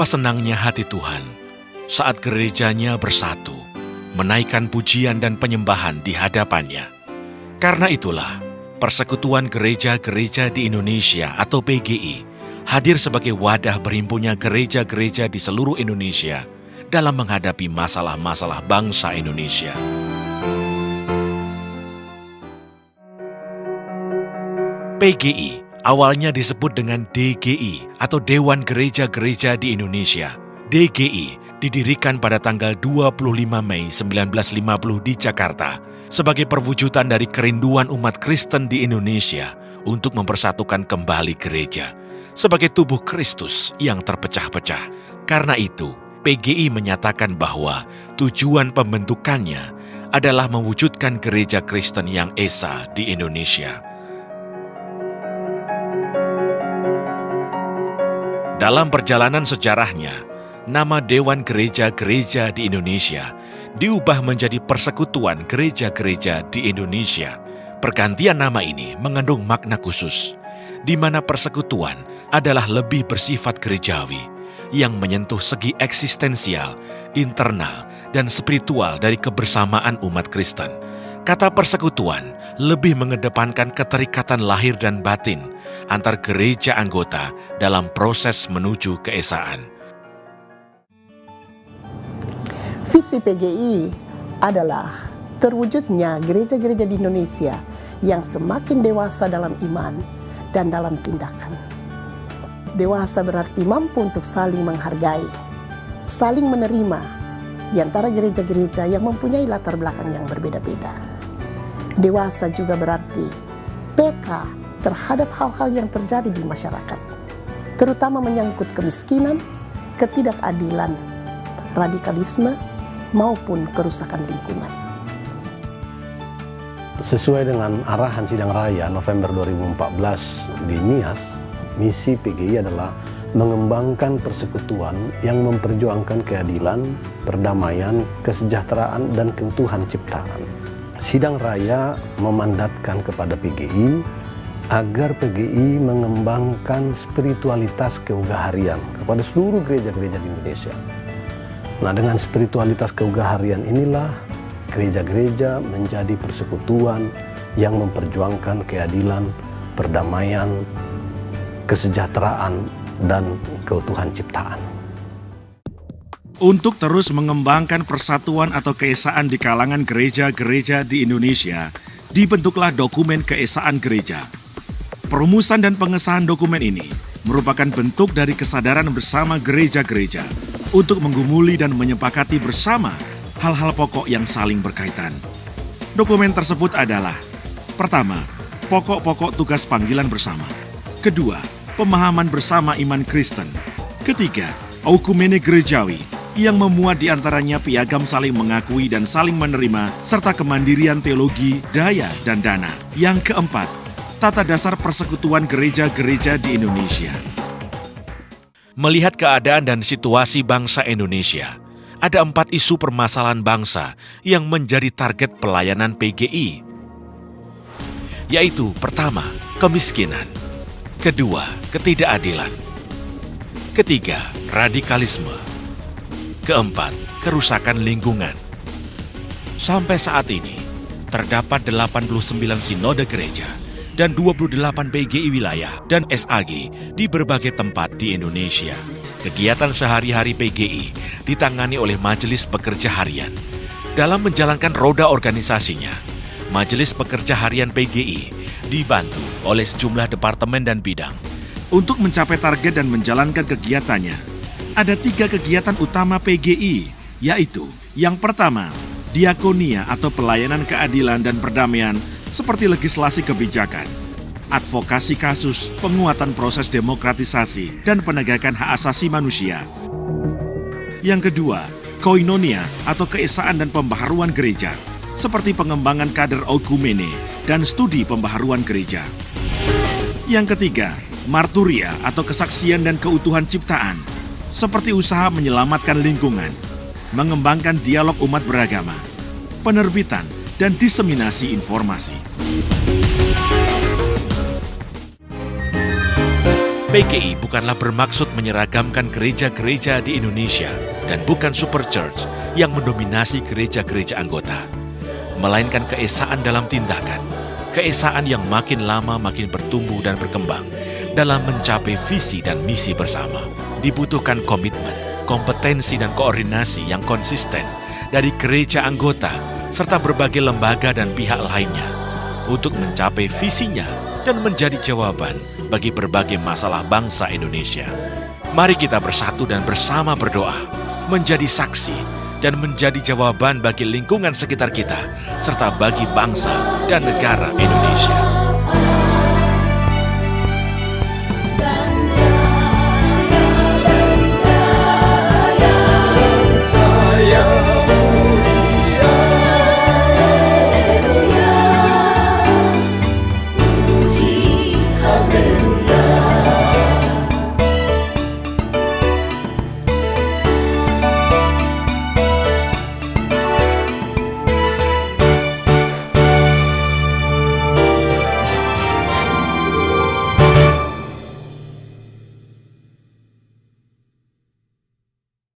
Betapa senangnya hati Tuhan saat gerejanya bersatu, menaikkan pujian dan penyembahan di hadapannya. Karena itulah, Persekutuan Gereja-Gereja di Indonesia atau PGI hadir sebagai wadah berhimpunnya gereja-gereja di seluruh Indonesia dalam menghadapi masalah-masalah bangsa Indonesia. PGI awalnya disebut dengan DGI atau Dewan Gereja-Gereja di Indonesia. DGI didirikan pada tanggal 25 Mei 1950 di Jakarta sebagai perwujudan dari kerinduan umat Kristen di Indonesia untuk mempersatukan kembali gereja sebagai tubuh Kristus yang terpecah-pecah. Karena itu, PGI menyatakan bahwa tujuan pembentukannya adalah mewujudkan gereja Kristen yang esa di Indonesia. Dalam perjalanan sejarahnya, nama Dewan Gereja-Gereja di Indonesia diubah menjadi Persekutuan Gereja-Gereja di Indonesia. Pergantian nama ini mengandung makna khusus, di mana persekutuan adalah lebih bersifat gerejawi, yang menyentuh segi eksistensial, internal, dan spiritual dari kebersamaan umat Kristen. Kata persekutuan lebih mengedepankan keterikatan lahir dan batin antar gereja anggota dalam proses menuju keesaan. Visi PGI adalah terwujudnya gereja-gereja di Indonesia yang semakin dewasa dalam iman dan dalam tindakan. Dewasa berarti mampu untuk saling menghargai, saling menerima di antara gereja-gereja yang mempunyai latar belakang yang berbeda-beda. Dewasa juga berarti peka terhadap hal-hal yang terjadi di masyarakat, terutama menyangkut kemiskinan, ketidakadilan, radikalisme, maupun kerusakan lingkungan. Sesuai dengan arahan Sidang Raya November 2014 di Nias, misi PGI adalah mengembangkan persekutuan yang memperjuangkan keadilan, perdamaian, kesejahteraan, dan keutuhan ciptaan. Sidang Raya memandatkan kepada PGI agar PGI mengembangkan spiritualitas keugaharian kepada seluruh gereja-gereja di Indonesia. Nah, dengan spiritualitas keugaharian inilah gereja-gereja menjadi persekutuan yang memperjuangkan keadilan, perdamaian, kesejahteraan, dan keutuhan ciptaan. Untuk terus mengembangkan persatuan atau keesaan di kalangan gereja-gereja di Indonesia, dibentuklah dokumen keesaan gereja. Perumusan dan pengesahan dokumen ini merupakan bentuk dari kesadaran bersama gereja-gereja untuk menggumuli dan menyepakati bersama hal-hal pokok yang saling berkaitan. Dokumen tersebut adalah: pertama, pokok-pokok tugas panggilan bersama. Kedua, pemahaman bersama iman Kristen. Ketiga, oikumene gerejawi yang memuat di antaranya piagam saling mengakui dan saling menerima serta kemandirian teologi, daya, dan dana. Yang keempat, tata dasar persekutuan gereja-gereja di Indonesia. Melihat keadaan dan situasi bangsa Indonesia, ada 4 isu permasalahan bangsa yang menjadi target pelayanan PGI, yaitu pertama, kemiskinan, kedua, ketidakadilan, ketiga, radikalisme, keempat, kerusakan lingkungan. Sampai saat ini, terdapat 89 sinode gereja dan 28 PGI wilayah dan SAG di berbagai tempat di Indonesia. Kegiatan sehari-hari PGI ditangani oleh Majelis Pekerja Harian. Dalam menjalankan roda organisasinya, Majelis Pekerja Harian PGI dibantu oleh sejumlah departemen dan bidang. Untuk mencapai target dan menjalankan kegiatannya, ada 3 kegiatan utama PGI, yaitu yang pertama, diakonia atau pelayanan keadilan dan perdamaian seperti legislasi kebijakan, advokasi kasus, penguatan proses demokratisasi, dan penegakan hak asasi manusia. Yang kedua, koinonia atau keesaan dan pembaharuan gereja, seperti pengembangan kader oikumene dan studi pembaharuan gereja. Yang ketiga, marturia atau kesaksian dan keutuhan ciptaan, seperti usaha menyelamatkan lingkungan, mengembangkan dialog umat beragama, penerbitan, dan diseminasi informasi. PGI bukanlah bermaksud menyeragamkan gereja-gereja di Indonesia dan bukan super church yang mendominasi gereja-gereja anggota, melainkan keesaan dalam tindakan, keesaan yang makin lama makin bertumbuh dan berkembang dalam mencapai visi dan misi bersama. Dibutuhkan komitmen, kompetensi dan koordinasi yang konsisten dari gereja anggota serta berbagai lembaga dan pihak lainnya untuk mencapai visinya dan menjadi jawaban bagi berbagai masalah bangsa Indonesia. Mari kita bersatu dan bersama berdoa, menjadi saksi dan menjadi jawaban bagi lingkungan sekitar kita serta bagi bangsa dan negara Indonesia.